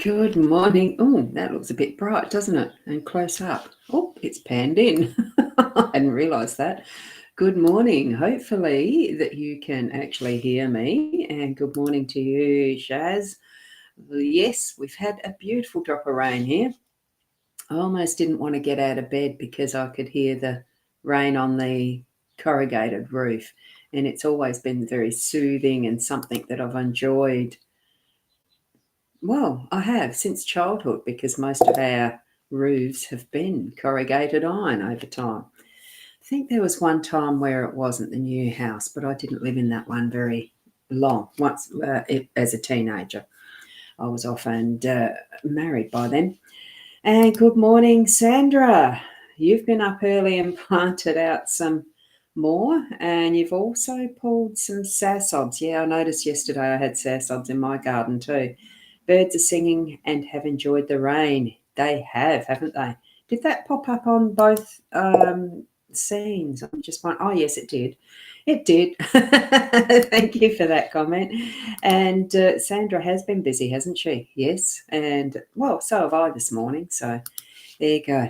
Good morning. Oh, that looks a bit bright, doesn't it? And close up. Oh, it's panned in. I hadn't realised that. Good morning. Hopefully that you can actually hear me. And good morning to you, Shaz. Yes, we've had a beautiful drop of rain here. I almost didn't want to get out of bed because I could hear the rain on the corrugated roof. And it's always been very soothing and something that I've enjoyed. Well, I have since childhood because most of our roofs have been corrugated iron over time. I think there was one time where it wasn't the new house, but I didn't live in that one very long. Once, as a teenager, I was off and married by then. And good morning, Sandra. You've been up early and planted out some more, and you've also pulled some sassobs. Yeah, I noticed yesterday I had sassobs in my garden too. Birds are singing and have enjoyed the rain. They have, haven't they? Did that pop up on both scenes? I'm just wondering. Oh, yes, it did. It did. Thank you for that comment. And Sandra has been busy, hasn't she? Yes. And, well, so have I this morning. So there you go.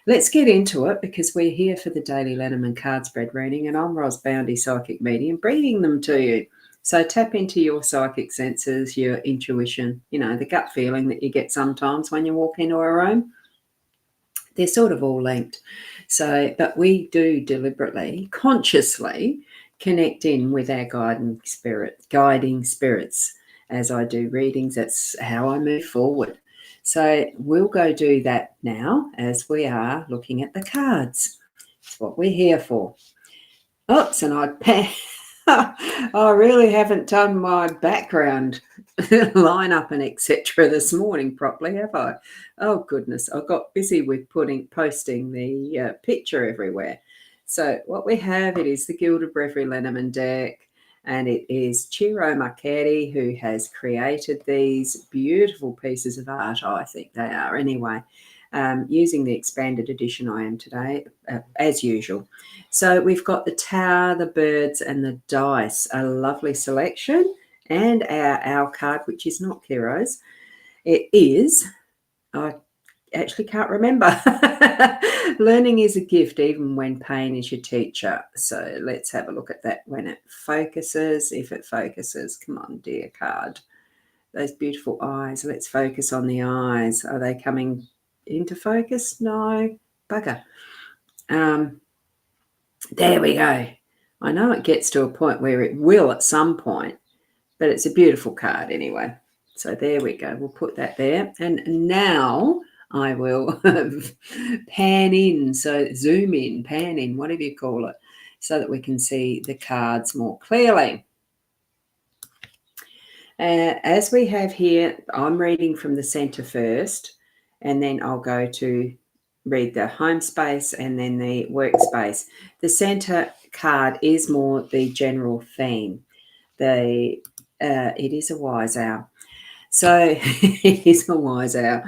Let's get into it because we're here for the daily Lenormand card spread reading, and I'm Ros Boundy, psychic medium, bringing them to you. So tap into your psychic senses, your intuition, the gut feeling that you get sometimes when you walk into a room. They're sort of all linked. So, but we do deliberately, consciously connect in with our guiding spirits as I do readings. That's how I move forward. So we'll go do that now as we are looking at the cards. It's what we're here for. Oops, and I really haven't done my background lineup and etc. this morning properly, have I? Oh goodness, I got busy with posting the picture everywhere. So what we have, it is the Gilded Breviary Lenormand deck, and it is Ciro Marchetti who has created these beautiful pieces of art. I think they are anyway. Using the expanded edition I am today, as usual. So we've got the tower, the birds, and the dice. A lovely selection. And our card, which is not Ciro's. It is, I actually can't remember. Learning is a gift, even when pain is your teacher. So let's have a look at that when it focuses. If it focuses, come on, dear card. Those beautiful eyes. Let's focus on the eyes. Are they coming into focus? No, bugger. There we go. I know it gets to a point where it will at some point, but it's a beautiful card anyway. So there we go. We'll put that there. And now I will pan in, so zoom in, pan in, whatever you call it, so that we can see the cards more clearly. As we have here, I'm reading from the center first, and then I'll go to read the home space and then the workspace. The center card is more the general theme. It is a wise owl. So it is a wise owl.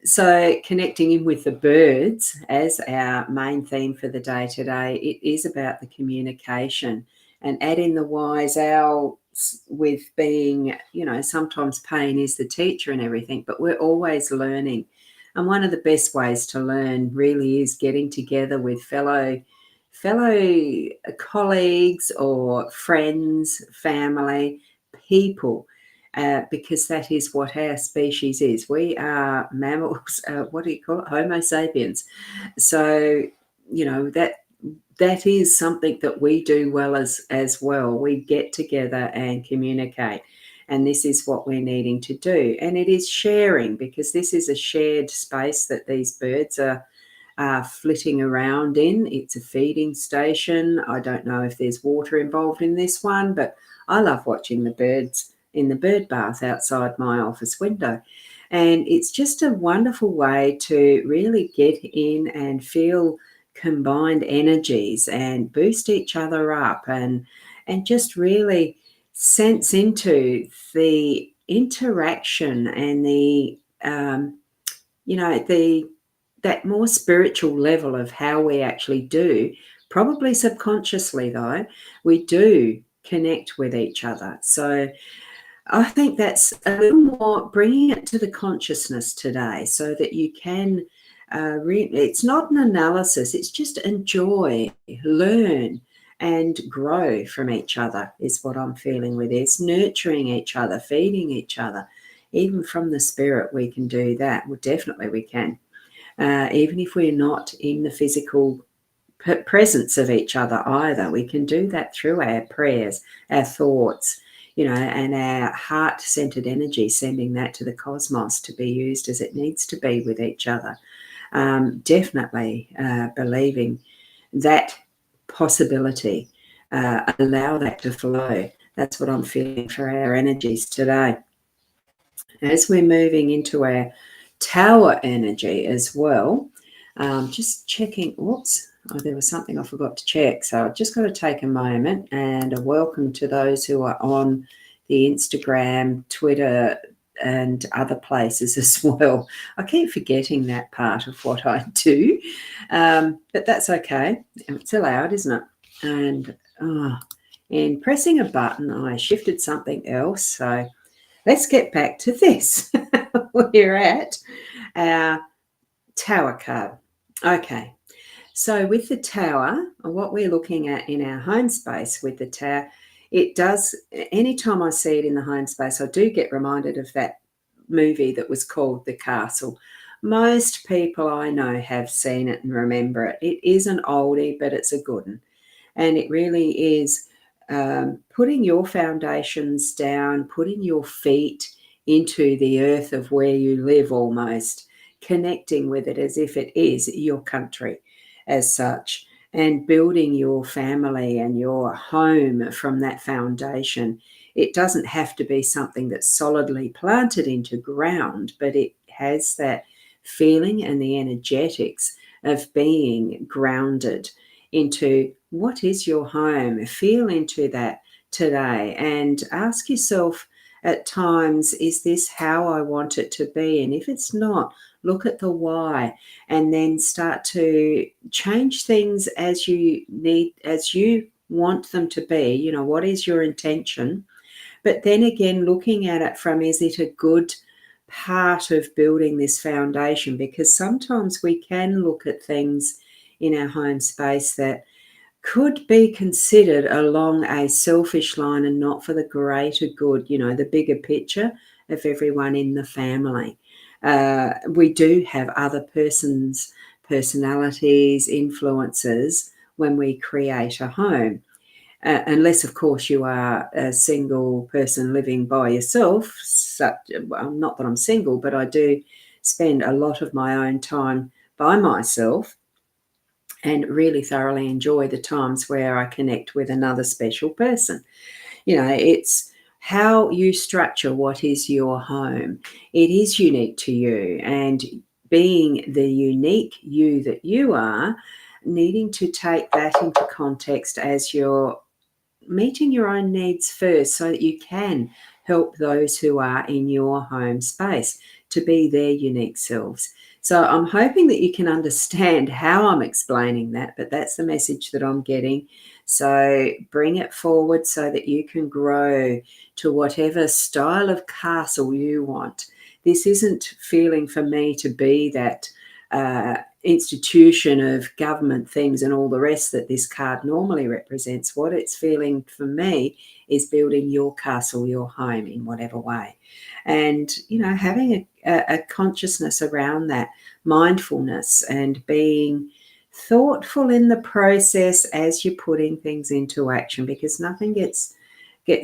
So connecting in with the birds as our main theme for the day today, it is about the communication, and add in the wise owl balance with being, sometimes pain is the teacher and everything, but we're always learning. And one of the best ways to learn really is getting together with fellow colleagues or friends, family, people, because that is what our species is. We are mammals. What do you call it? Homo sapiens. So, that is something that we do well as well. We get together and communicate. And this is what we're needing to do. And it is sharing, because this is a shared space that these birds are flitting around in. It's a feeding station. I don't know if there's water involved in this one, but I love watching the birds in the bird bath outside my office window. And it's just a wonderful way to really get in and feel combined energies and boost each other up, and just really sense into the interaction and the that more spiritual level of how we actually do, probably subconsciously though, we do connect with each other. So I think that's a little more bringing it to the consciousness today, so that you can it's not an analysis, it's just enjoy, learn, and grow from each other is what I'm feeling with this. Nurturing each other, feeding each other. Even from the spirit, we can do that. Well, definitely we can. Even if we're not in the physical presence of each other either, we can do that through our prayers, our thoughts, and our heart-centered energy, sending that to the cosmos to be used as it needs to be with each other. Definitely believing that possibility, allow that to flow. That's what I'm feeling for our energies today. As we're moving into our tower energy as well, just checking, there was something I forgot to check. So I've just got to take a moment, and a welcome to those who are on the Instagram, Twitter, and other places as well. I keep forgetting that part of what I do, but that's okay. It's allowed, isn't it? And in pressing a button, I shifted something else. So let's get back to this. We're at our tower card. Okay. So with the tower, what we're looking at in our home space with the tower, it does, anytime I see it in the home space, I do get reminded of that movie that was called The Castle. Most people I know have seen it and remember it. It is an oldie, but it's a good one. And it really is putting your foundations down, putting your feet into the earth of where you live almost, connecting with it as if it is your country as such, and building your family and your home from that foundation. It doesn't have to be something that's solidly planted into ground, but it has that feeling and the energetics of being grounded into what is your home. Feel into that today and ask yourself at times, is this how I want it to be? And if it's not, look at the why, and then start to change things as you need, as you want them to be. What is your intention? But then again, looking at it from, is it a good part of building this foundation? Because sometimes we can look at things in our home space that could be considered along a selfish line and not for the greater good, the bigger picture of everyone in the family. We do have other person's personalities, influences when we create a home. Unless, of course, you are a single person living by yourself. Not that I'm single, but I do spend a lot of my own time by myself and really thoroughly enjoy the times where I connect with another special person. It's how you structure what is your home. It is unique to you, and being the unique you that you are, needing to take that into context as you're meeting your own needs first, so that you can help those who are in your home space to be their unique selves. So I'm hoping that you can understand how I'm explaining that, but that's the message that I'm getting. So bring it forward so that you can grow to whatever style of castle you want. This isn't feeling for me to be that institution of government things and all the rest that this card normally represents. What it's feeling for me is building your castle, your home in whatever way. And, having a consciousness around that, mindfulness, and being thoughtful in the process as you're putting things into action, because nothing gets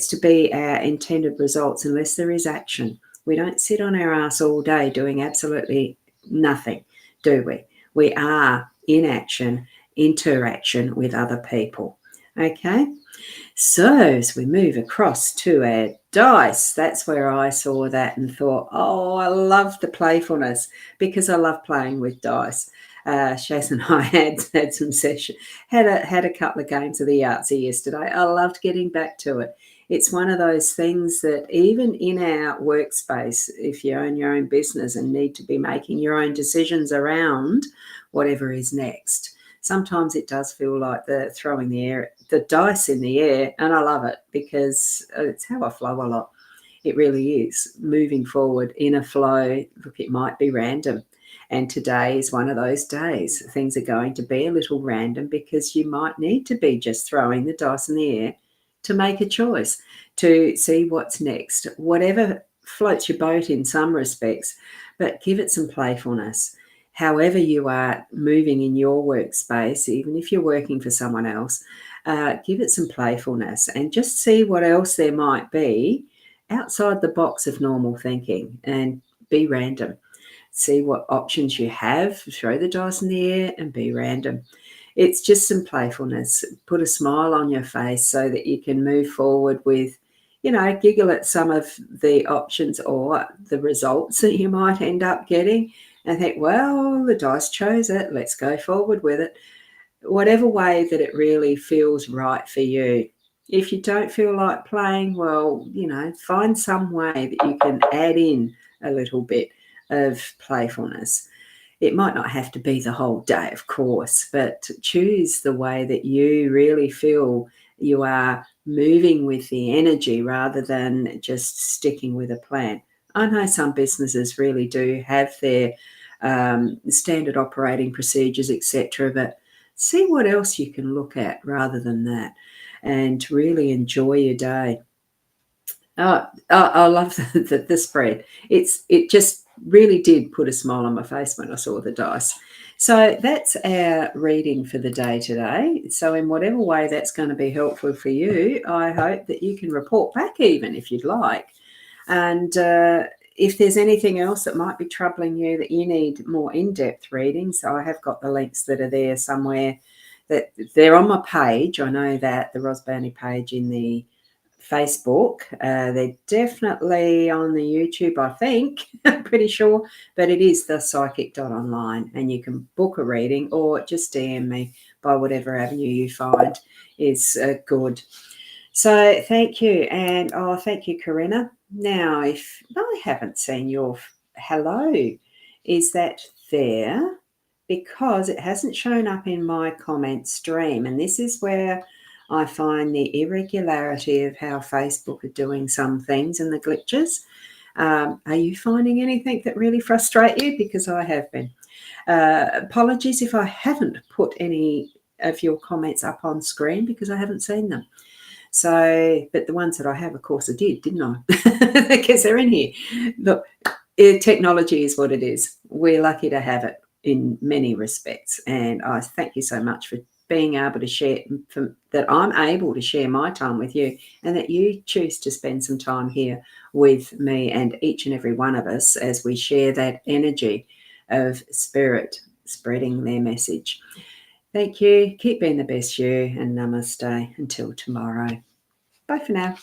to be our intended results unless there is action. We don't sit on our ass all day doing absolutely nothing, do we? We are in action, interaction with other people. Okay? So as we move across to our dice, that's where I saw that and thought, oh, I love the playfulness because I love playing with dice. Shaz and I had some session, had a couple of games of the Yahtzee yesterday. I loved getting back to it. It's one of those things that even in our workspace, if you own your own business and need to be making your own decisions around whatever is next, sometimes it does feel like throwing the dice in the air, and I love it because it's how I flow a lot. It really is moving forward in a flow. Look, it might be random. And today is one of those days. Things are going to be a little random because you might need to be just throwing the dice in the air to make a choice, to see what's next, whatever floats your boat in some respects, but give it some playfulness. However you are moving in your workspace, even if you're working for someone else, give it some playfulness and just see what else there might be outside the box of normal thinking, and be random. See what options you have, throw the dice in the air and be random. It's just some playfulness. Put a smile on your face so that you can move forward with, giggle at some of the options or the results that you might end up getting and think, well, the dice chose it. Let's go forward with it. Whatever way that it really feels right for you. If you don't feel like playing, well, find some way that you can add in a little bit of playfulness. It might not have to be the whole day, of course, but choose the way that you really feel you are moving with the energy rather than just sticking with a plan. I know some businesses really do have their standard operating procedures, etc., but see what else you can look at rather than that, and really enjoy your day. I love the spread. It just really did put a smile on my face when I saw the dice. So that's our reading for the day today. So in whatever way that's going to be helpful for you, I hope that you can report back even if you'd like. And if there's anything else that might be troubling you that you need more in-depth reading, so I have got the links that are there somewhere. That they're on my page. I know that the Boundy page in the Facebook. They're definitely on the YouTube, I think. I'm pretty sure. But it is the psychic.online, and you can book a reading or just DM me by whatever avenue you find is good. So thank you. And thank you, Corinna. Now, if I haven't seen your hello, is that there? Because it hasn't shown up in my comment stream. And this is where I find the irregularity of how Facebook are doing some things and the glitches. Are you finding anything that really frustrate you? Because I have been. Apologies if I haven't put any of your comments up on screen because I haven't seen them. So, but the ones that I have, of course, I did, didn't I? Because they're in here. Look, technology is what it is. We're lucky to have it in many respects. And I thank you so much for being able to share, that I'm able to share my time with you, and that you choose to spend some time here with me and each and every one of us as we share that energy of spirit spreading their message. Thank you. Keep being the best you, and namaste until tomorrow. Bye for now.